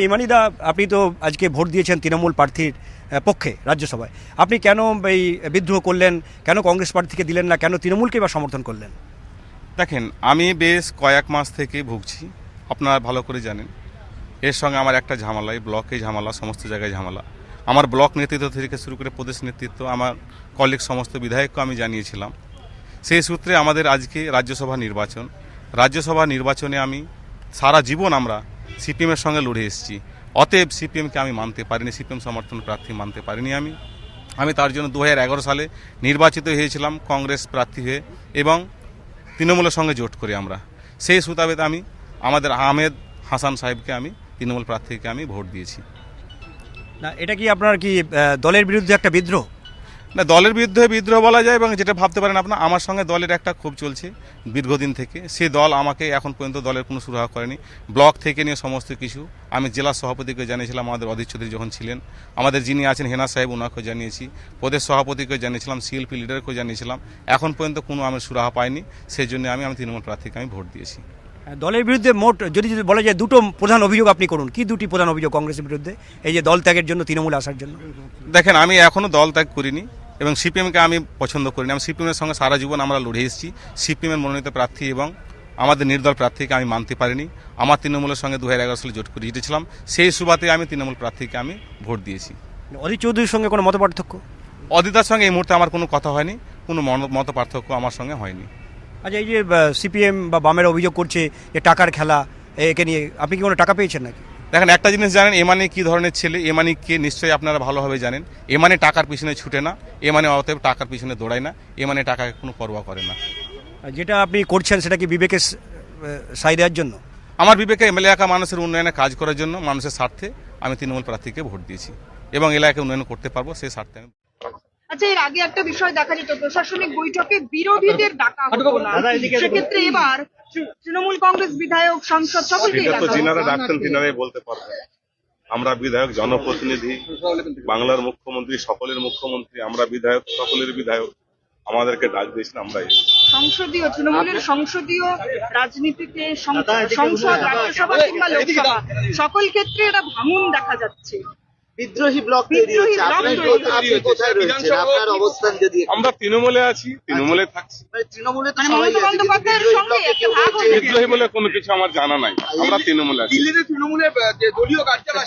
ইমানিদা, আপনি তো আজকে ভোট দিয়েছেন তৃণমূল প্রার্থীর পক্ষে রাজ্যসভায়। আপনি কেন এই বিদ্রোহ করলেন? কেন কংগ্রেস প্রার্থীকে দিলেন না? কেন তৃণমূলকে বা সমর্থন করলেন? দেখেন, আমি বেশ কয়েক মাস থেকে ভুগছি, আপনারা ভালো করে জানেন। এর সঙ্গে আমার একটা ঝামেলা, এই ব্লকে ঝামেলা, সমস্ত জায়গায় ঝামেলা। আমার ব্লক নেতৃত্ব থেকে শুরু করে প্রদেশ নেতৃত্ব, আমার কলিগ সমস্ত বিধায়ককে আমি জানিয়েছিলাম। সেই সূত্রে আমাদের আজকে রাজ্যসভা নির্বাচনে আমি সারা জীবন আমরা সিপিএমের সঙ্গে লড়ে এসেছি। অতএব সিপিএমকে আমি মানতে পারিনি, সিপিএম সমর্থন প্রার্থী মানতে পারিনি। আমি তার জন্য 2011 সালে নির্বাচিত হয়েছিলাম কংগ্রেস প্রার্থী হয়ে এবং তৃণমূলের সঙ্গে জোট করে আমরা। সেই সুতাবেদ আমি আমাদের আহমেদ হাসান সাহেবকে আমি তৃণমূল প্রার্থীকে আমি ভোট দিয়েছি। না, এটা কি আপনার কি দলের বিরুদ্ধে একটা বিদ্রোহ? না, দলের বিরুদ্ধে বিদ্রোহ বলা যায়, এবং যেটা ভাবতে পারেন আপনার, আমার সঙ্গে দলের একটা ক্ষোভ চলছে দীর্ঘদিন থেকে। সেই দল আমাকে এখন পর্যন্ত দলের কোনো সুরাহা করেনি। ব্লক থেকে নিয়ে সমস্ত কিছু আমি জেলা সভাপতিকে জানিয়েছিলাম, আমাদের অধীর চৌধুরী যখন ছিলেন, আমাদের যিনি আছেন হেনা সাহেব, ওনাকেও জানিয়েছি, প্রদেশ সভাপতিকেও জানিয়েছিলাম, সিএলপি লিডারকেও জানিয়েছিলাম। এখন পর্যন্ত কোনো আমি সুরাহা পাইনি। সেই জন্য আমি তৃণমূল প্রার্থীকে আমি ভোট দিয়েছি। দলের বিরুদ্ধে মোট যদি বলা যায় দুটো প্রধান অভিযোগ আপনি করুন, কি দুটি প্রধান অভিযোগ কংগ্রেসের বিরুদ্ধে এই যে দল ত্যাগের জন্য, তৃণমূলে আসার জন্য? দেখেন, আমি এখনও দল ত্যাগ করিনি এবং সিপিএমকে আমি পছন্দ করিনি। আমি সিপিএমের সঙ্গে সারা জীবন আমরা লড়ে এসেছি। সিপিএমের মনোনীত প্রার্থী এবং আমাদের নির্দল প্রার্থীকে আমি মানতে পারিনি। আমার তৃণমূলের সঙ্গে 2011 সালে জোট করে জিতেছিলাম। সেই সুবাদে আমি তৃণমূল প্রার্থীকে আমি ভোট দিয়েছি। অধীর চৌধুরীর সঙ্গে কোনো মত পার্থক্য? অদিতার সঙ্গে এই মুহূর্তে আমার কোনো কথা হয়নি, কোনো মত পার্থক্য আমার সঙ্গে হয়নি। আচ্ছা, এই যে সিপিএম বা বামের অভিযোগ করছে যে টাকার খেলা, একে নিয়ে আপনি কি কোনো টাকা পেয়েছেন নাকি? দেখেন, একটা জিনিস জানেন, এমানে কী ধরনের ছেলে, এমানিকে নিশ্চয়ই আপনারা ভালোভাবে জানেন। এমানে টাকার পিছনে ছুটে না, এমানে অতএব টাকার পিছনে দৌড়ায় না, এমানে টাকাকে কোনো পরোয়া করে না। যেটা আপনি করছেন সেটা কি বিবেকের সাই দেওয়ার জন্য? আমার বিবেকে এলাকা মানুষের উন্নয়নে কাজ করার জন্য, মানুষের স্বার্থে আমি তৃণমূল প্রার্থীকে ভোট দিয়েছি এবং এলাকাকে উন্নয়ন করতে পারবো সেই স্বার্থে আমি। আচ্ছা, এর আগে একটা বিষয় দেখা যেত, প্রশাসনিক বৈঠকে বিরোধীদের ডাকা হতো না, সেক্ষেত্রে এবার তৃণমূল কংগ্রেস বিধায়ক, সাংসদ সকলকে যিনারা ডাকতেন তিনারাই বলতে পারবেন। আমরা বিধায়ক, জনপ্রতিনিধি, বাংলার মুখ্যমন্ত্রী, সকলের মুখ্যমন্ত্রী, আমরা বিধায়ক, সকলের বিধায়ক, আমাদেরকে ডাক দিয়েছেন, আমরা সংসদীয়, তৃণমূলের সংসদীয় রাজনীতিতে সংসদ, রাজ্যসভা কিংবা লোকসভা সকল ক্ষেত্রে এটা ভাঙন দেখা যাচ্ছে। বিদ্রোহী ব্লক তৈরি হচ্ছে। আপনি কোথায় রয়েছেন? আপনার অবস্থান যদি? আমরা তৃণমূলে আছি, তৃণমূলে থাকছি। তৃণমূলে তো মমতা বন্দ্যোপাধ্যায়ের সঙ্গে একটা ভাগ হয়েছে। বিদ্রোহী বলে কোনো কিছু আমার জানা নাই, আমরা তৃণমূলে আছি। দিল্লিতে তৃণমূলের যে দলীয় কার্যালয়